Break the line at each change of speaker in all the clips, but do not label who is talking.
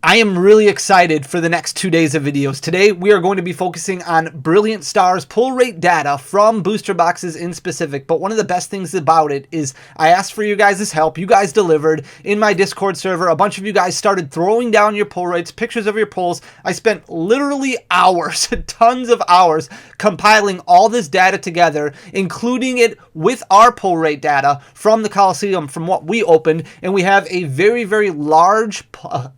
I am really excited for the next 2 days of videos. Today, we are going to be focusing on Brilliant Stars pull rate data from booster boxes in specific. But one of the best things about it is I asked for you guys' help. You guys delivered in my Discord server. A bunch of you guys started throwing down your pull rates, pictures of your pulls. I spent literally hours, tons of hours, compiling all this data together, including it with our pull rate data from the Coliseum, from what we opened. And we have a very, very large,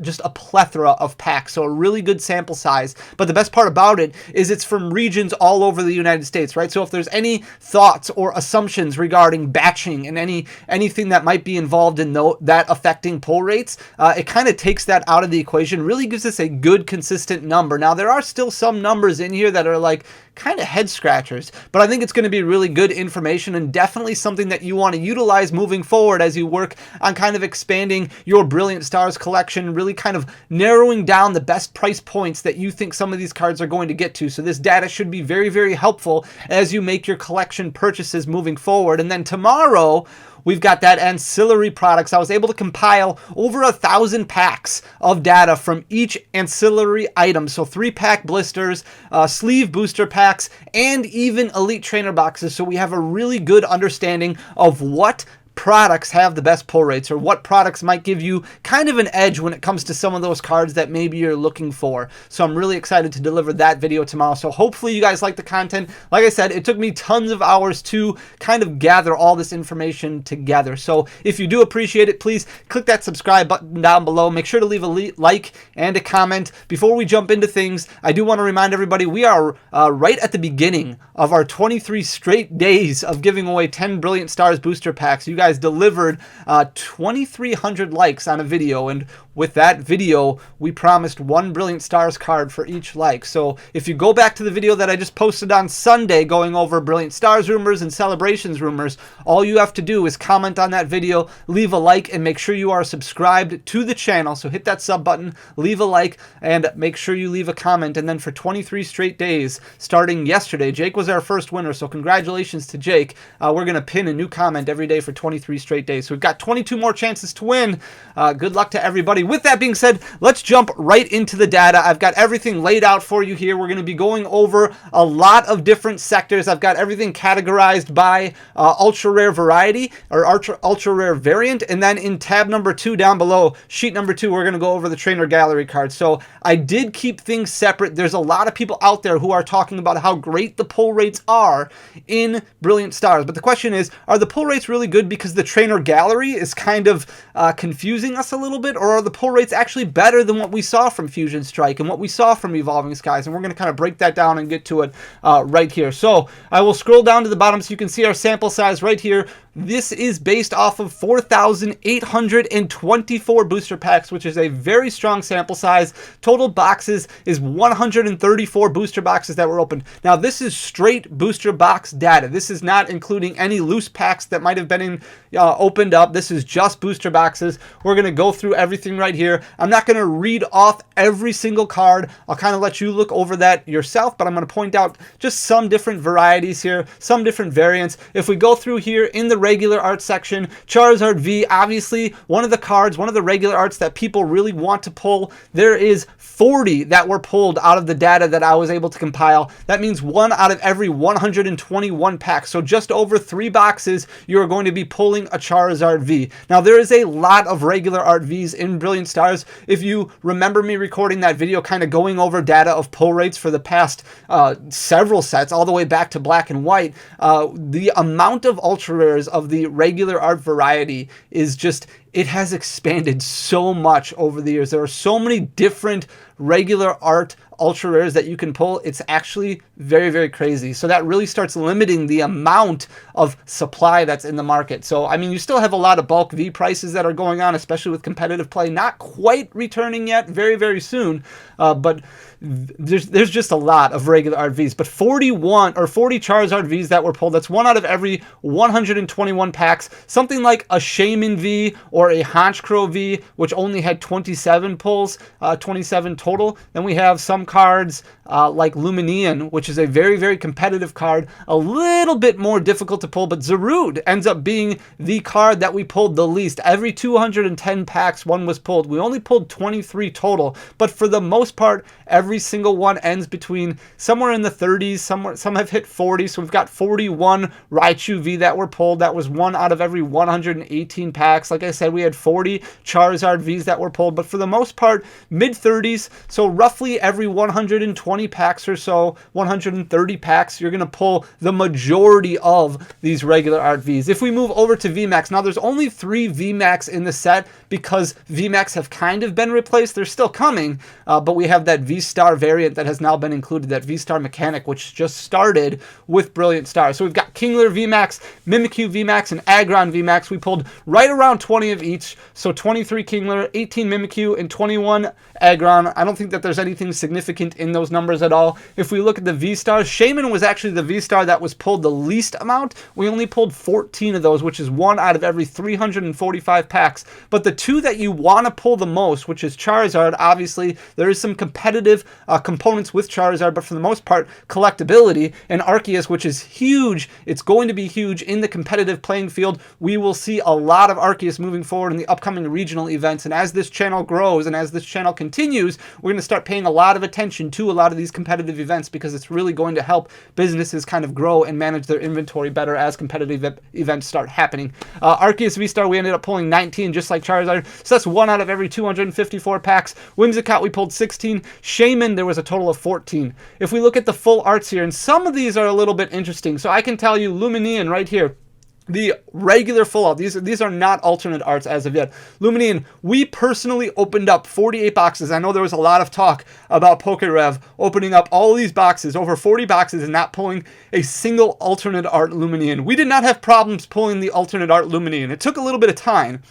just a plethora of packs, so a really good sample size. But the best part about it is it's from regions all over the United States, right? So if there's any thoughts or assumptions regarding batching and anything that might be involved in that affecting pull rates, it kind of takes that out of the equation, really gives us a good consistent number. Now there are still some numbers in here that are like kind of head scratchers, but I think it's going to be really good information and definitely something that you want to utilize moving forward as you work on kind of expanding your Brilliant Stars collection, really kind of narrowing down the best price points that you think some of these cards are going to get to. So this data should be very, very helpful as you make your collection purchases moving forward. And then tomorrow, we've got that ancillary products. I was able to compile over 1,000 packs of data from each ancillary item. So 3-pack blisters, sleeve booster packs, and even elite trainer boxes. So we have a really good understanding of what products have the best pull rates, or what products might give you kind of an edge when it comes to some of those cards that maybe you're looking for. So I'm really excited to deliver that video tomorrow. So hopefully you guys like the content. Like I said, it took me tons of hours to kind of gather all this information together. So if you do appreciate it, please click that subscribe button down below. Make sure to leave a like and a comment. Before we jump into things, I do want to remind everybody we are right at the beginning of our 23 straight days of giving away 10 Brilliant Stars booster packs. You guys delivered 2,300 likes on a video, and with that video we promised 1 Brilliant Stars card for each like. So if you go back to the video that I just posted on Sunday going over Brilliant Stars rumors and celebrations rumors, all you have to do is comment on that video, leave a like, and make sure you are subscribed to the channel. So hit that sub button, leave a like, and make sure you leave a comment. And then for 23 straight days starting yesterday, Jake was our first winner, so congratulations to Jake. We're gonna pin a new comment every day for 23 straight days. So we've got 22 more chances to win. Good luck to everybody. With that being said, let's jump right into the data. I've got everything laid out for you here. We're going to be going over a lot of different sectors. I've got everything categorized by ultra rare variety or ultra rare variant. And then in tab number 2 down below, sheet number 2, we're going to go over the trainer gallery cards. So I did keep things separate. There's a lot of people out there who are talking about how great the pull rates are in Brilliant Stars. But the question is, are the pull rates really good because the trainer gallery is kind of confusing us a little bit, or are the pull rates actually better than what we saw from Fusion Strike and what we saw from Evolving Skies? And we're going to kind of break that down and get to it right here. So I will scroll down to the bottom so you can see our sample size right here. This is based off of 4,824 booster packs, which is a very strong sample size. Total boxes is 134 booster boxes that were opened. Now, this is straight booster box data. This is not including any loose packs that might have been opened up. This is just booster boxes. We're going to go through everything right here. I'm not going to read off every single card. I'll kind of let you look over that yourself, but I'm going to point out just some different varieties here, some different variants. If we go through here in the regular art section, Charizard V, obviously one of the cards, one of the regular arts that people really want to pull. There is 40 that were pulled out of the data that I was able to compile. That means 1 out of every 121 packs. So just over 3 boxes, you are going to be pulling a Charizard V. Now, there is a lot of regular art Vs in Brilliant Stars. If you remember me recording that video kind of going over data of pull rates for the past several sets, all the way back to black and white, the amount of ultra rares of the regular art variety is just, it has expanded so much over the years. There are so many different regular art ultra rares that you can pull. It's actually very, very crazy. So that really starts limiting the amount of supply that's in the market. So, I mean, you still have a lot of bulk V prices that are going on, especially with competitive play not quite returning yet, very, very soon. But there's just a lot of regular art Vs. But 40 Charizard Vs that were pulled, that's 1 out of every 121 packs. Something like a Shaman V or or a Honchkrow V, which only had 27 pulls, 27 total. Then we have some cards like Lumineon, which is a very, very competitive card, a little bit more difficult to pull, but Zarude ends up being the card that we pulled the least. Every 210 packs, one was pulled. We only pulled 23 total, but for the most part, every single one ends between somewhere in the 30s, some have hit 40, so we've got 41 Raichu V that were pulled. That was one out of every 118 packs. Like I said, we had 40 Charizard Vs that were pulled, but for the most part, mid-30s, so roughly every 120 packs or so, 130 packs, you're going to pull the majority of these regular art Vs. If we move over to Vmax, now there's only 3 Vmax in the set because Vmax have kind of been replaced. They're still coming, but we have that V-Star variant that has now been included, that V-Star mechanic, which just started with Brilliant Stars. So we've got Kingler VMAX, Mimikyu VMAX, and Aggron VMAX. We pulled right around 20 of each, so 23 Kingler, 18 Mimikyu, and 21 Aggron. I don't think that there's anything significant in those numbers at all. If we look at the V-Stars, Shaman was actually the V-Star that was pulled the least amount. We only pulled 14 of those, which is one out of every 345 packs. But the two that you want to pull the most, which is Charizard, obviously there is some competitive components with Charizard, but for the most part, collectability, and Arceus, which is huge. It's going to be huge in the competitive playing field. We will see a lot of Arceus moving forward in the upcoming regional events, and as this channel grows and as this channel continues, we're going to start paying a lot of attention to a lot of these competitive events, because it's really going to help businesses kind of grow and manage their inventory better as competitive events start happening. Arceus V-Star, we ended up pulling 19, just like Charizard, so that's one out of every 254 packs. Whimsicott, we pulled 16. Shaman, there was a total of 14. If we look at the full arts here, and some of these are a little bit interesting, so I can tell you Lumineon right here, the regular full out, these are not alternate arts as of yet. Lumineon, we personally opened up 48 boxes. I know there was a lot of talk about PokeRev opening up all these boxes, over 40 boxes, and not pulling a single alternate art Lumineon. We did not have problems pulling the alternate art Lumineon. It took a little bit of time,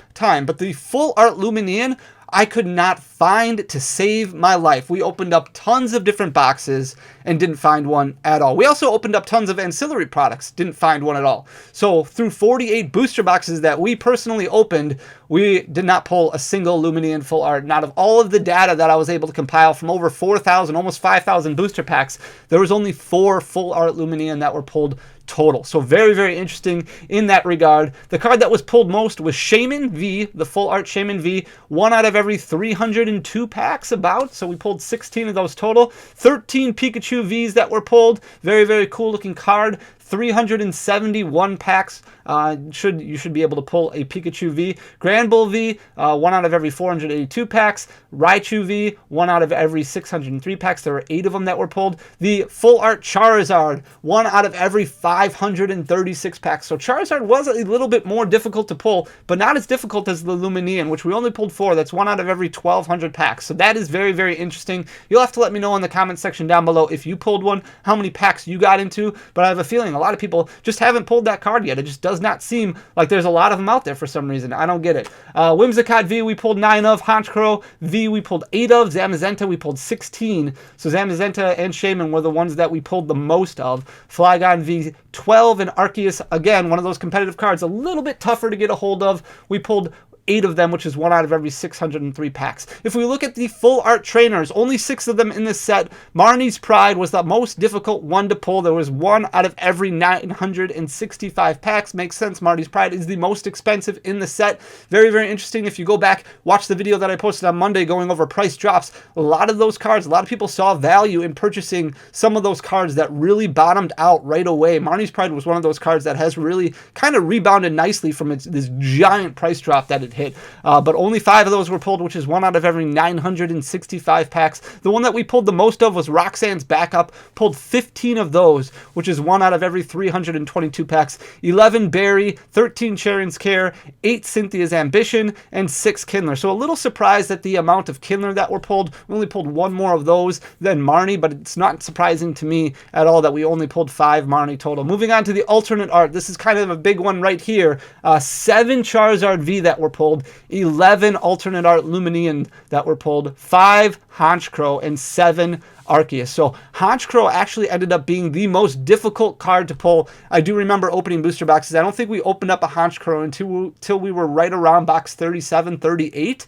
but the full art Lumineon, I could not find to save my life. We opened up tons of different boxes and didn't find one at all. We also opened up tons of ancillary products, didn't find one at all. So through 48 booster boxes that we personally opened, we did not pull a single Lumineon full art. And out of all of the data that I was able to compile from over 4,000, almost 5,000 booster packs, there was only 4 full art Lumineon that were pulled total. So very, very interesting in that regard. The card that was pulled most was Shaman V, the full art Shaman V, one out of every 302 packs about. So we pulled 16 of those total. 13 Pikachu Vs that were pulled. Very, very cool looking card. 371 packs. You should be able to pull a Pikachu V. Granbull V, 1 out of every 482 packs. Raichu V, 1 out of every 603 packs. There were 8 of them that were pulled. The full art Charizard, 1 out of every 536 packs. So Charizard was a little bit more difficult to pull, but not as difficult as the Lumineon, which we only pulled 4. That's 1 out of every 1,200 packs. So that is very, very interesting. You'll have to let me know in the comment section down below if you pulled one, how many packs you got into, but I have a feeling a lot of people just haven't pulled that card yet. It just does not seem like there's a lot of them out there for some reason. I don't get it. Whimsicott V, we pulled 9 of. Honchkrow V, we pulled 8 of. Zamazenta, we pulled 16. So Zamazenta and Shaman were the ones that we pulled the most of. Flygon V, 12. And Arceus, again, one of those competitive cards, a little bit tougher to get a hold of. We pulled 8 of them, which is 1 out of every 603 packs. If we look at the full art trainers, only 6 of them in this set. Marnie's Pride was the most difficult one to pull. There was 1 out of every 965 packs. Makes sense. Marnie's Pride is the most expensive in the set. Very, very interesting. If you go back, watch the video that I posted on Monday going over price drops. A lot of those cards, a lot of people saw value in purchasing some of those cards that really bottomed out right away. Marnie's Pride was one of those cards that has really kind of rebounded nicely from this giant price drop that it hit, but only 5 of those were pulled, which is 1 out of every 965 packs. The one that we pulled the most of was Roxanne's Backup, pulled 15 of those, which is 1 out of every 322 packs. 11 Berry, 13 Sharon's Care, 8 Cynthia's Ambition, and 6 Kindler. So a little surprised at the amount of Kindler that were pulled. We only pulled 1 more of those than Marnie, but it's not surprising to me at all that we only pulled 5 Marnie total. Moving on to the alternate art, this is kind of a big one right here. 7 Charizard V that were pulled. 11 alternate art Lumineon that were pulled, 5 Honchkrow, and 7 Arceus. So Honchkrow actually ended up being the most difficult card to pull. I do remember opening booster boxes. I don't think we opened up a Honchkrow until we were right around box 37, 38.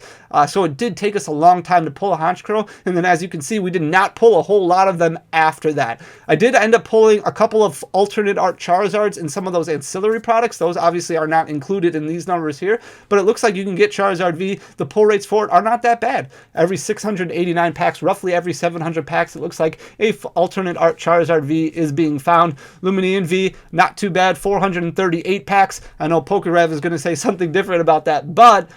So it did take us a long time to pull a Honchkrow. And then as you can see, we did not pull a whole lot of them after that. I did end up pulling a couple of alternate art Charizards and some of those ancillary products. Those obviously are not included in these numbers here, but it looks like you can get Charizard V. The pull rates for it are not that bad. Every 689 packs, roughly every 700 packs, it looks like a alternate art Charizard V is being found. Lumineon V, not too bad, 438 packs. I know PokeRev is going to say something different about that, but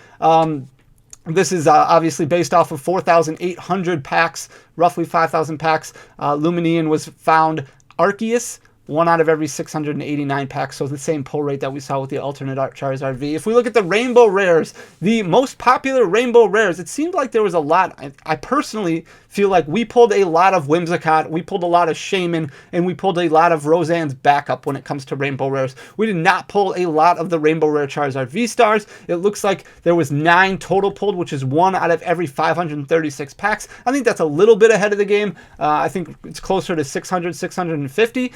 this is obviously based off of 4,800 packs, roughly 5,000 packs. Lumineon was found. Arceus, 1 out of every 689 packs, so the same pull rate that we saw with the alternate art Charizard V. If we look at the Rainbow Rares, the most popular Rainbow Rares, it seemed like there was a lot. I personally feel like we pulled a lot of Whimsicott, we pulled a lot of Shaman, and we pulled a lot of Roseanne's Backup when it comes to Rainbow Rares. We did not pull a lot of the Rainbow Rare Charizard V-Stars. It looks like there was 9 total pulled, which is 1 out of every 536 packs. I think that's a little bit ahead of the game. I think it's closer to 600, 650,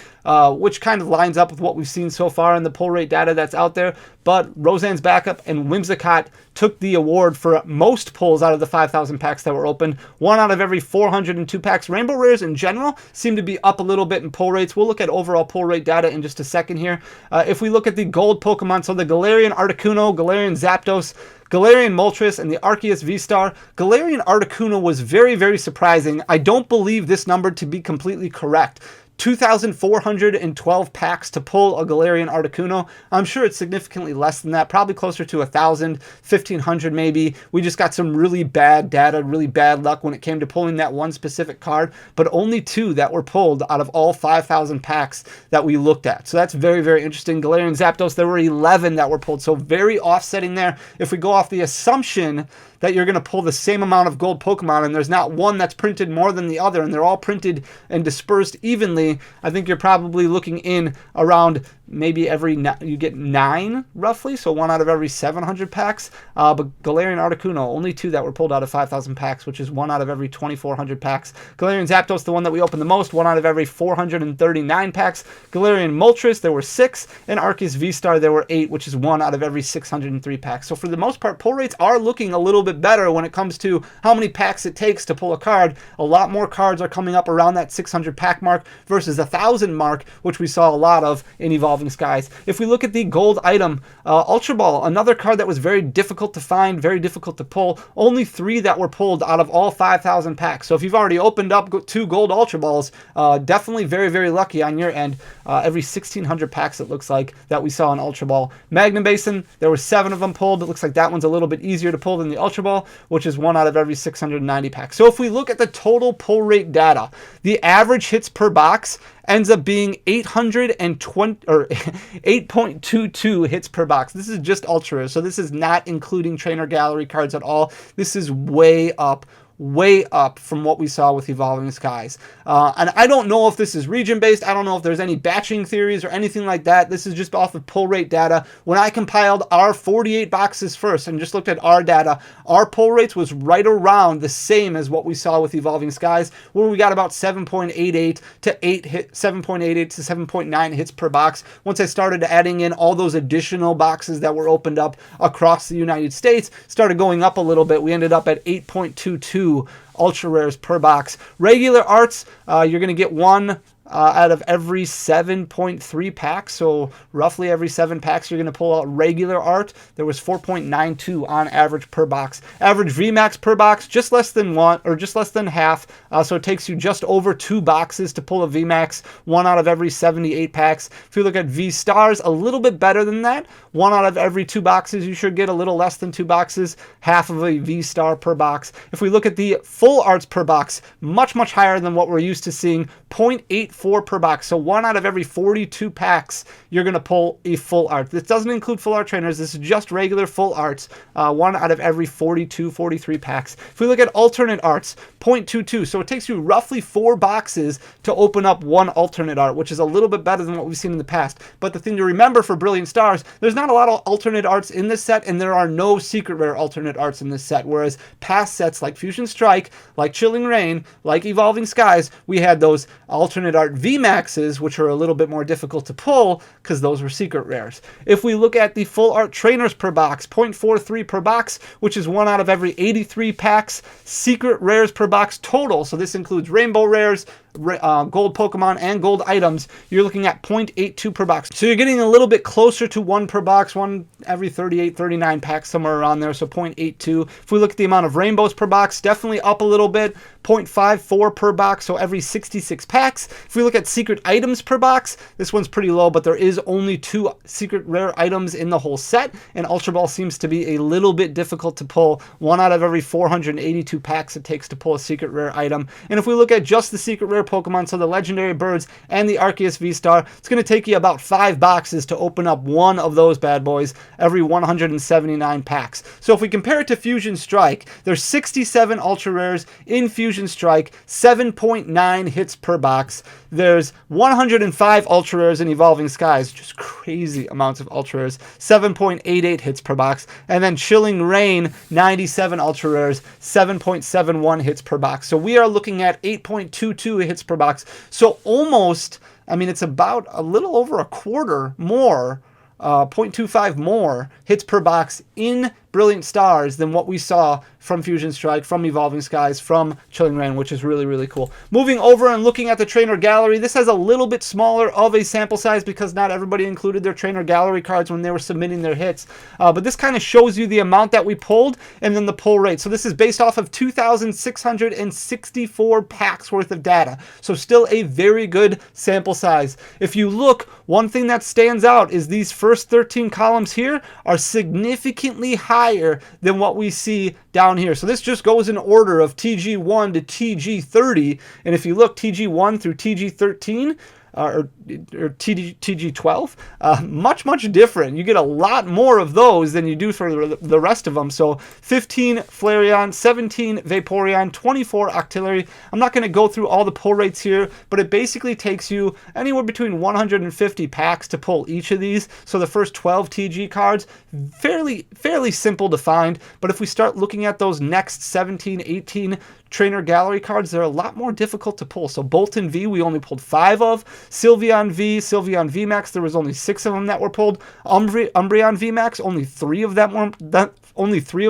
which kind of lines up with what we've seen so far in the pull rate data that's out there. But Roseanne's Backup and Whimsicott took the award for most pulls out of the 5,000 packs that were open. 1 out of every 402 packs. Rainbow Rares in general seem to be up a little bit in pull rates. We'll look at overall pull rate data in just a second here. If we look at the gold Pokemon, so the Galarian Articuno, Galarian Zapdos, Galarian Moltres, and the Arceus V-Star. Galarian Articuno was very, very surprising. I don't believe this number to be completely correct. 2,412 packs to pull a Galarian Articuno. I'm sure it's significantly less than that, probably closer to 1,000, 1,500 maybe. We just got some really bad data, really bad luck when it came to pulling that one specific card, but only 2 that were pulled out of all 5,000 packs that we looked at. So that's very, very interesting. Galarian Zapdos, there were 11 that were pulled, so very offsetting there. If we go off the assumption that you're going to pull the same amount of gold Pokemon and there's not one that's printed more than the other and they're all printed and dispersed evenly, I think you're probably looking in around maybe you get 9 roughly, so 1 out of every 700 packs. But Galarian Articuno, only 2 that were pulled out of 5,000 packs, which is 1 out of every 2,400 packs. Galarian Zapdos, the one that we opened the most, 1 out of every 439 packs. Galarian Moltres, there were 6, and Arceus V-Star, there were 8, which is 1 out of every 603 packs. So for the most part, pull rates are looking a little bit better when it comes to how many packs it takes to pull a card. A lot more cards are coming up around that 600 pack mark versus 1,000 mark, which we saw a lot of in Evolving Skies. If we look at the gold item, Ultra Ball, another card that was very difficult to find, very difficult to pull. Only 3 that were pulled out of all 5,000 packs. So if you've already opened up 2 gold Ultra Balls, definitely very, very lucky on your end. Every 1,600 packs it looks like that we saw an Ultra Ball. Magnum Basin, there were 7 of them pulled. It looks like that one's a little bit easier to pull than the Ultra Ball, which is 1 out of every 690 packs. So if we look at the total pull rate data, the average hits per box ends up being 820 or 8.22 hits per box. This is just ultra rare, so this is not including trainer gallery cards at all. This is way up from what we saw with Evolving Skies. And I don't know if this is region-based. I don't know if there's any batching theories or anything like that. This is just off of pull rate data. When I compiled our 48 boxes first and just looked at our data, our pull rates was right around the same as what we saw with Evolving Skies, where we got about 7.88 to 7.88 to 7.9 hits per box. Once I started adding in all those additional boxes that were opened up across the United States, started going up a little bit. We ended up at 8.22 ultra rares per box. Regular arts, you're going to get 1 out of every 7.3 packs, so roughly every 7 packs you're going to pull out regular art. There was 4.92 on average per box. Average Vmax per box, just less than 1 or just less than half, so it takes you just over 2 boxes to pull a Vmax, 1 out of every 78 packs. If you look at V-Stars, a little bit better than that. 1 out of every 2 boxes, you should get a little less than 2 boxes, half of a V-Star per box. If we look at the full arts per box, much, much higher than what we're used to seeing, 0.84 0.4 per box. So 1 out of every 42 packs, you're going to pull a full art. This doesn't include full art trainers. This is just regular full arts. 1 out of every 42, 43 packs. If we look at alternate arts, 0.22. So it takes you roughly 4 boxes to open up 1 alternate art, which is a little bit better than what we've seen in the past. But the thing to remember for Brilliant Stars, there's not a lot of alternate arts in this set, and there are no secret rare alternate arts in this set. Whereas past sets like Fusion Strike, like Chilling Reign, like Evolving Skies, we had those alternate art Vmaxes, which are a little bit more difficult to pull because those were secret rares. If we look at the full art trainers per box, 0.43 per box, which is 1 out of every 83 packs. Secret rares per box total, so this includes rainbow rares, gold Pokemon, and gold items, you're looking at 0.82 per box. So you're getting a little bit closer to 1 per box, 1 every 38, 39 packs, somewhere around there, so 0.82. If we look at the amount of rainbows per box, definitely up a little bit, 0.54 per box, so every 66 packs. If we look at secret items per box, this one's pretty low, but there is only 2 secret rare items in the whole set, and Ultra Ball seems to be a little bit difficult to pull. 1 out of every 482 packs it takes to pull a secret rare item. And if we look at just the secret rare Pokemon, so the legendary birds and the Arceus V-Star, it's going to take you about 5 boxes to open up 1 of those bad boys every 179 packs. So if we compare it to Fusion Strike, there's 67 ultra rares in Fusion Strike, 7.9 hits per box. There's 105 ultra rares in Evolving Skies, just crazy amounts of ultra rares, 7.88 hits per box. And then Chilling Reign, 97 ultra rares, 7.71 hits per box. So we are looking at 8.22 hits per box. So almost, I mean, it's about a little over a quarter more, 0.25 more hits per box in Brilliant Stars than what we saw from Fusion Strike, from Evolving Skies, from Chilling Reign, which is really, really cool. Moving over and looking at the trainer gallery, this has a little bit smaller of a sample size because not everybody included their trainer gallery cards when they were submitting their hits. But this kind of shows you the amount that we pulled and then the pull rate. So this is based off of 2,664 packs worth of data. So still a very good sample size. If you look, one thing that stands out is these first 13 columns here are significantly higher than what we see down here. So this just goes in order of TG1 to TG30, and if you look TG1 through TG13, or TG12, much different. You get a lot more of those than you do for the rest of them. So 15 Flareon, 17 Vaporeon, 24 Octillery. I'm not going to go through all the pull rates here, but it basically takes you anywhere between 150 packs to pull each of these. So the first 12 TG cards, fairly simple to find. But if we start looking at those next 17, 18 trainer gallery cards, they're a lot more difficult to pull. So Bolton V, we only pulled 5 of. Sylveon V, Sylveon VMAX, there was only 6 of them that were pulled. Umbreon VMAX, only 3 of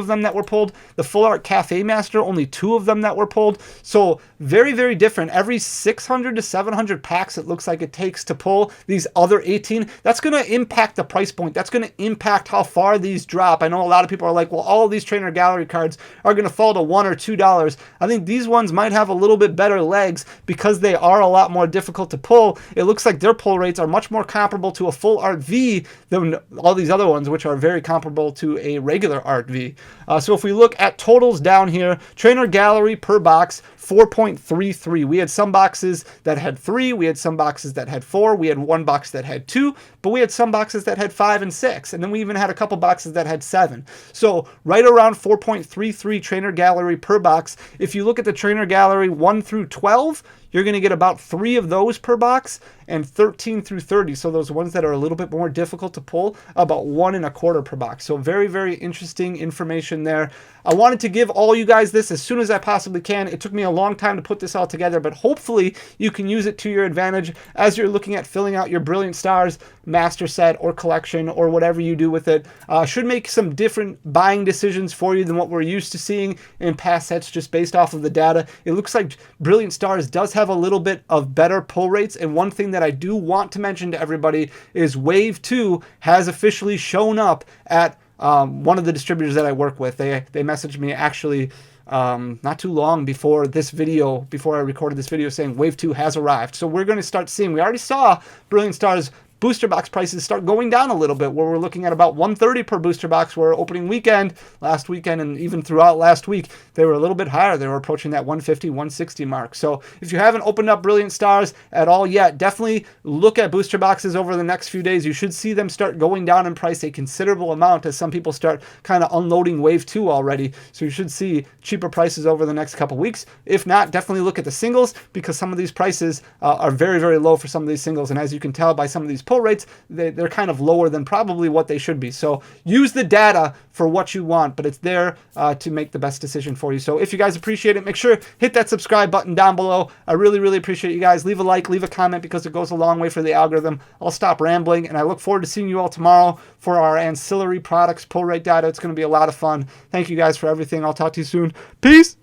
them that were pulled. The Full Art Cafe Master, only 2 of them that were pulled. So very different. Every 600 to 700 packs it looks like it takes to pull these other 18. That's going to impact the price point. That's going to impact how far these drop. I know a lot of people are like, well, all of these trainer gallery cards are going to fall to $1 or $2. I think these ones might have a little bit better legs because they are a lot more difficult to pull. It looks like their pull rates are much more comparable to a Full Art V than all these other ones, which are very comparable to a regular Art V. So if we look at totals down here, trainer gallery per box, 4.33. We had some boxes that had 3, we had some boxes that had 4, we had one box that had 2, but we had some boxes that had 5 and 6, and then we even had a couple boxes that had 7. So right around 4.33 trainer gallery per box. If you look at the trainer gallery 1 through 12, you're going to get about 3 of those per box, and 13 through 30, so those ones that are a little bit more difficult to pull, about 1 1/4 per box. So very interesting information there. I wanted to give all you guys this as soon as I possibly can. It took me a long time to put this all together, but hopefully you can use it to your advantage as you're looking at filling out your Brilliant Stars master set or collection or whatever you do with it. Should make some different buying decisions for you than what we're used to seeing in past sets just based off of the data. It looks like Brilliant Stars does have a little bit of better pull rates, and one thing that I do want to mention to everybody is Wave 2 has officially shown up at one of the distributors that I work with. They messaged me actually not too long before this video, before I recorded this video, saying Wave 2 has arrived. So we're going to start seeing, we already saw Brilliant Stars booster box prices start going down a little bit, where we're looking at about $130 per booster box, where opening weekend, last weekend, and even throughout last week, they were a little bit higher. They were approaching that $150, $160 mark. So if you haven't opened up Brilliant Stars at all yet, definitely look at booster boxes over the next few days. You should see them start going down in price a considerable amount as some people start kind of unloading wave 2 already. So you should see cheaper prices over the next couple weeks. If not, definitely look at the singles, because some of these prices are very, very low for some of these singles. And as you can tell by some of these pull rates, they're kind of lower than probably what they should be. So use the data for what you want, but it's there to make the best decision for you. So if you guys appreciate it, make sure hit that subscribe button down below. I really, really appreciate you guys. Leave a like, leave a comment, because it goes a long way for the algorithm. I'll stop rambling, and I look forward to seeing you all tomorrow for our ancillary products pull rate data. It's going to be a lot of fun. Thank you guys for everything. I'll talk to you soon. Peace.